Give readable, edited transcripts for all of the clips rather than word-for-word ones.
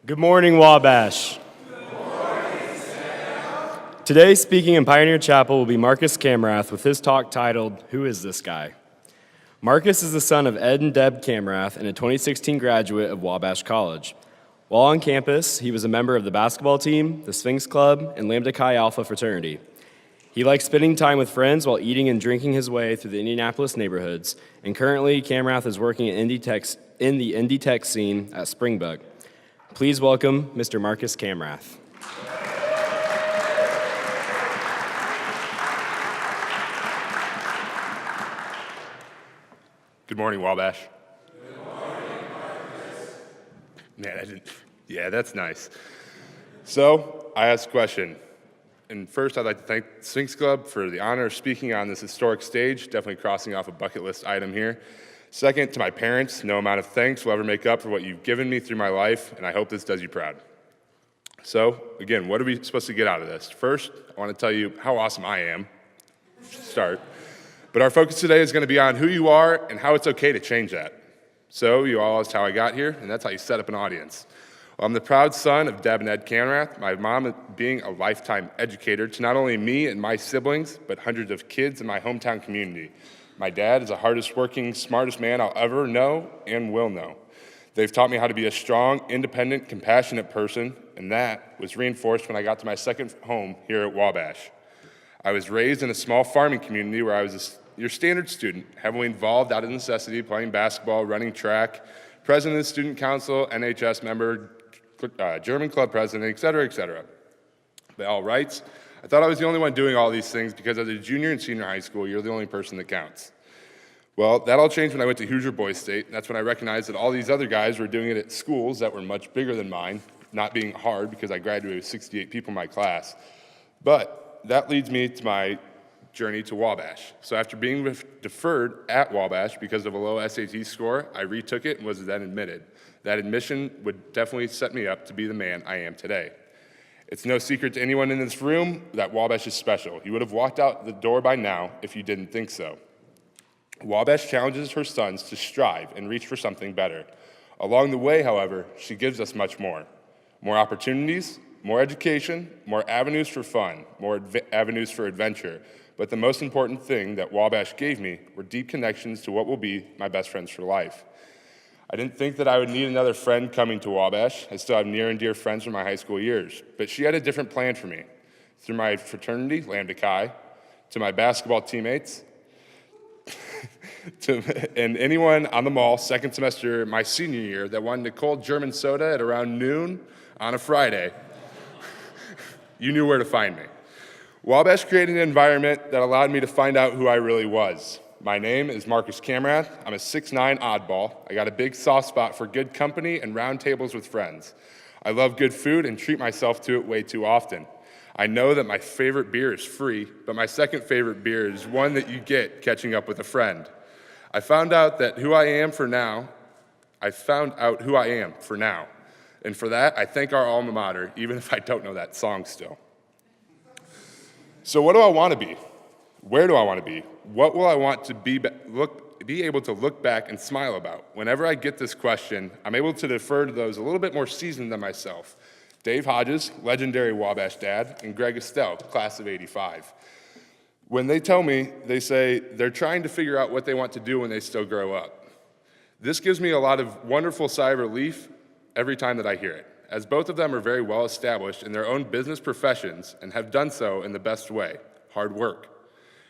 Good morning, Wabash. Today, speaking in Pioneer Chapel will be Marcus Kammrath with his talk titled, Who is This Guy? Marcus is the son of Ed and Deb Kammrath and a 2016 graduate of Wabash College. While on campus, he was a member of the basketball team, the Sphinx Club, and Lambda Chi Alpha fraternity. He likes spending time with friends while eating and drinking his way through the Indianapolis neighborhoods, and currently, Kammrath is working in the indie tech scene at Springbuk. Please welcome Mr. Marcus Kammrath. Good morning, Wabash. Good morning, Marcus. Man, yeah, that's nice. So, I asked a question. And first, I'd like to thank the Sphinx Club for the honor of speaking on this historic stage, definitely crossing off a bucket list item here. Second, to my parents, no amount of thanks will ever make up for what you've given me through my life, and I hope this does you proud. So, again, what are we supposed to get out of this? First, I want to tell you how awesome I am. Start. But our focus today is going to be on who you are and how it's okay to change that. So, you all asked how I got here, and that's how you set up an audience. Well, I'm the proud son of Deb and Ed Kammrath, my mom being a lifetime educator to not only me and my siblings, but hundreds of kids in my hometown community. My dad is the hardest working, smartest man I'll ever know and will know. They've taught me how to be a strong, independent, compassionate person, and that was reinforced when I got to my second home here at Wabash. I was raised in a small farming community where I was your standard student, heavily involved out of necessity, playing basketball, running track, president of the student council, NHS member, German club president, et cetera, et cetera. By all rights, I thought I was the only one doing all these things because as a junior and senior high school, you're the only person that counts. Well, that all changed when I went to Hoosier Boys State, and that's when I recognized that all these other guys were doing it at schools that were much bigger than mine, not being hard because I graduated with 68 people in my class. But that leads me to my journey to Wabash. So after being deferred at Wabash because of a low SAT score, I retook it and was then admitted. That admission would definitely set me up to be the man I am today. It's no secret to anyone in this room that Wabash is special. You would have walked out the door by now if you didn't think so. Wabash challenges her sons to strive and reach for something better. Along the way, however, she gives us much more. More opportunities, more education, more avenues for fun, more avenues for adventure. But the most important thing that Wabash gave me were deep connections to what will be my best friends for life. I didn't think that I would need another friend coming to Wabash. I still have near and dear friends from my high school years. But she had a different plan for me. Through my fraternity, Lambda Chi, to my basketball teammates, and anyone on the mall second semester my senior year that wanted a cold German soda at around noon on a Friday, you knew where to find me. Wabash created an environment that allowed me to find out who I really was. My name is Marcus Kammrath. I'm a 6'9" oddball. I got a big soft spot for good company and round tables with friends. I love good food and treat myself to it way too often. I know that my favorite beer is free, but my second favorite beer is one that you get catching up with a friend. I found out who I am for now. And for that, I thank our alma mater, even if I don't know that song still. So what do I want to be? Where do I want to be? What will I want to be able to look back and smile about? Whenever I get this question, I'm able to defer to those a little bit more seasoned than myself. Dave Hodges, legendary Wabash dad, and Greg Estelle, class of '85. When they tell me, they say they're trying to figure out what they want to do when they still grow up. This gives me a lot of wonderful sigh of relief every time that I hear it, as both of them are very well established in their own business professions and have done so in the best way, hard work.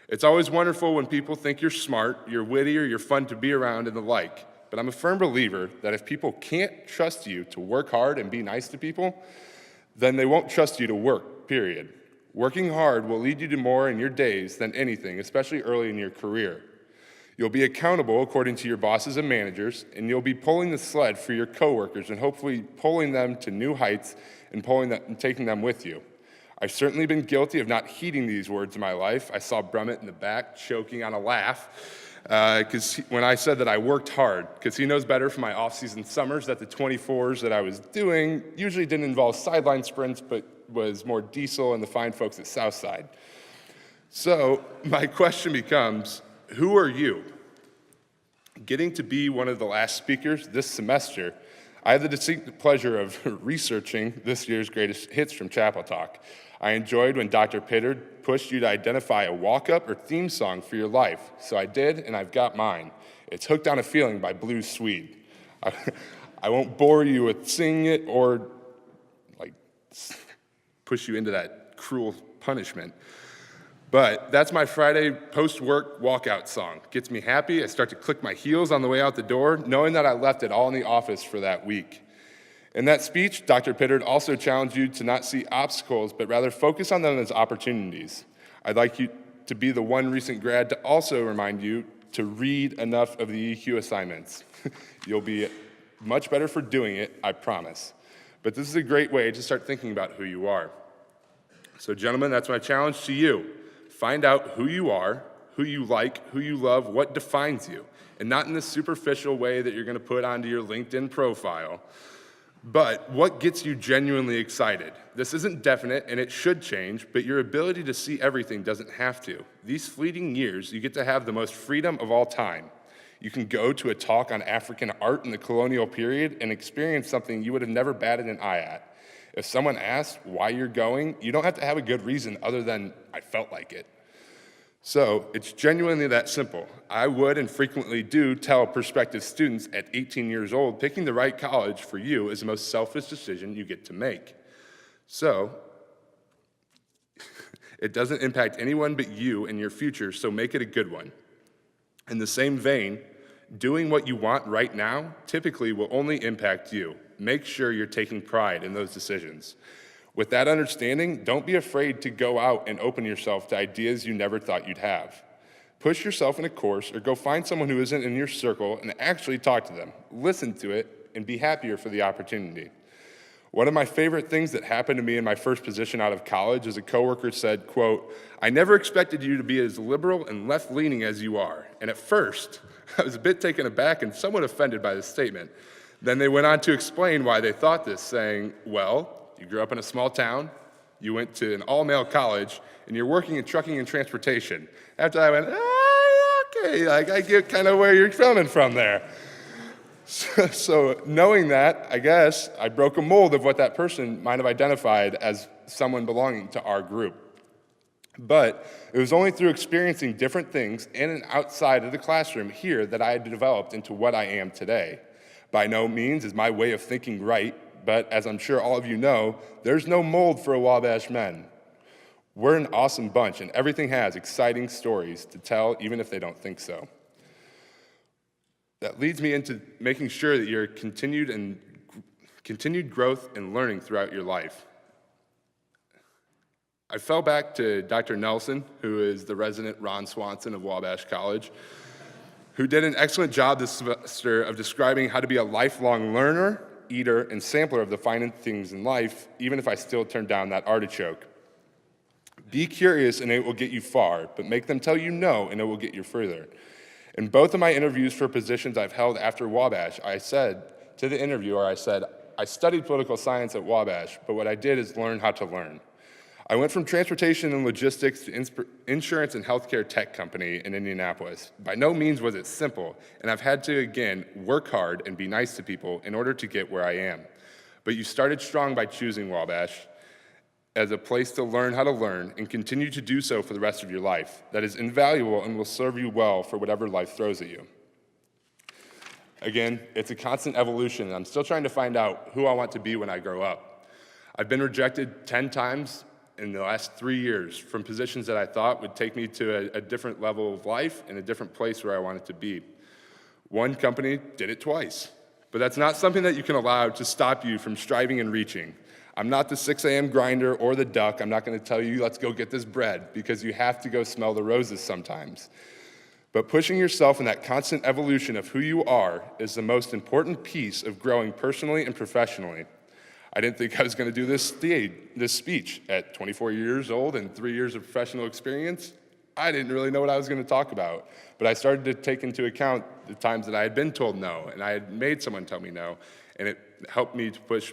It's always wonderful when people think you're smart, you're witty, or you're fun to be around and the like, but I'm a firm believer that if people can't trust you to work hard and be nice to people, then they won't trust you to work, period. Working hard will lead you to more in your days than anything, especially early in your career. You'll be accountable according to your bosses and managers, and you'll be pulling the sled for your coworkers and hopefully pulling them to new heights and taking them with you. I've certainly been guilty of not heeding these words in my life. I saw Brummett in the back choking on a laugh when I said that I worked hard, because he knows better from my off-season summers that the 24s that I was doing usually didn't involve sideline sprints, but was more diesel and the fine folks at Southside. So my question becomes, who are you? Getting to be one of the last speakers this semester, I had the distinct pleasure of researching this year's greatest hits from Chapel Talk. I enjoyed when Dr. Pittard pushed you to identify a walk-up or theme song for your life. So I did, and I've got mine. It's Hooked on a Feeling by Blue Swede. I won't bore you with singing it or push you into that cruel punishment. But that's my Friday post-work walkout song. Gets me happy. I start to click my heels on the way out the door, knowing that I left it all in the office for that week. In that speech, Dr. Pittard also challenged you to not see obstacles, but rather focus on them as opportunities. I'd like you to be the one recent grad to also remind you to read enough of the EQ assignments. You'll be much better for doing it, I promise. But this is a great way to start thinking about who you are. So gentlemen, that's my challenge to you. Find out who you are, who you like, who you love, what defines you, and not in this superficial way that you're gonna put onto your LinkedIn profile, but what gets you genuinely excited. This isn't definite and it should change, but your ability to see everything doesn't have to. These fleeting years, you get to have the most freedom of all time. You can go to a talk on African art in the colonial period and experience something you would have never batted an eye at. If someone asks why you're going, you don't have to have a good reason other than, I felt like it. So it's genuinely that simple. I would and frequently do tell prospective students at 18 years old, picking the right college for you is the most selfish decision you get to make. So it doesn't impact anyone but you and your future, so make it a good one. In the same vein, doing what you want right now typically will only impact you. Make sure you're taking pride in those decisions. With that understanding, don't be afraid to go out and open yourself to ideas you never thought you'd have. Push yourself in a course or go find someone who isn't in your circle and actually talk to them. Listen to it and be happier for the opportunity. One of my favorite things that happened to me in my first position out of college is a coworker said, quote, "I never expected you to be as liberal and left-leaning as you are." And at first, I was a bit taken aback and somewhat offended by this statement. Then they went on to explain why they thought this, saying, well, you grew up in a small town, you went to an all-male college, and you're working in trucking and transportation. After that, I went, okay, I get kind of where you're coming from there. So knowing that, I guess, I broke a mold of what that person might have identified as someone belonging to our group. But it was only through experiencing different things in and outside of the classroom here that I had developed into what I am today. By no means is my way of thinking right, but as I'm sure all of you know, there's no mold for Wabash men. We're an awesome bunch, and everything has exciting stories to tell, even if they don't think so. That leads me into making sure that you're continued growth and learning throughout your life. I fell back to Dr. Nelson, who is the resident Ron Swanson of Wabash College, who did an excellent job this semester of describing how to be a lifelong learner, eater, and sampler of the fine things in life, even if I still turn down that artichoke. Be curious and it will get you far, but make them tell you no and it will get you further. In both of my interviews for positions I've held after Wabash, I said to the interviewer, I studied political science at Wabash, but what I did is learn how to learn. I went from transportation and logistics to insurance and healthcare tech company in Indianapolis. By no means was it simple, and I've had to, again, work hard and be nice to people in order to get where I am. But you started strong by choosing Wabash as a place to learn how to learn and continue to do so for the rest of your life. That is invaluable and will serve you well for whatever life throws at you. Again, it's a constant evolution, and I'm still trying to find out who I want to be when I grow up. I've been rejected 10 times in the last 3 years from positions that I thought would take me to a different level of life and a different place where I wanted to be. One company did it twice, but that's not something that you can allow to stop you from striving and reaching. I'm not the 6 a.m. grinder or the duck. I'm not going to tell you, let's go get this bread, because you have to go smell the roses sometimes. But pushing yourself in that constant evolution of who you are is the most important piece of growing personally and professionally. I didn't think I was going to do this speech at 24 years old and 3 years of professional experience. I didn't really know what I was going to talk about, but I started to take into account the times that I had been told no, and I had made someone tell me no, and it helped me to push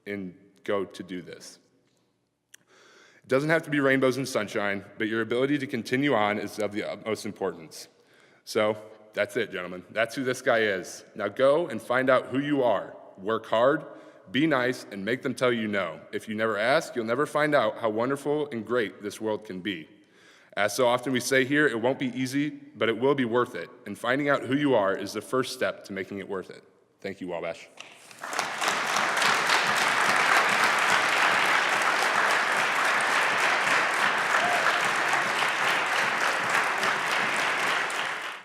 and go to do this. It doesn't have to be rainbows and sunshine, but your ability to continue on is of the utmost importance. So that's it, gentlemen. That's who this guy is. Now go and find out who you are. Work hard, be nice, and make them tell you no. If you never ask, you'll never find out how wonderful and great this world can be. As so often we say here, it won't be easy, but it will be worth it. And finding out who you are is the first step to making it worth it. Thank you, Wabash.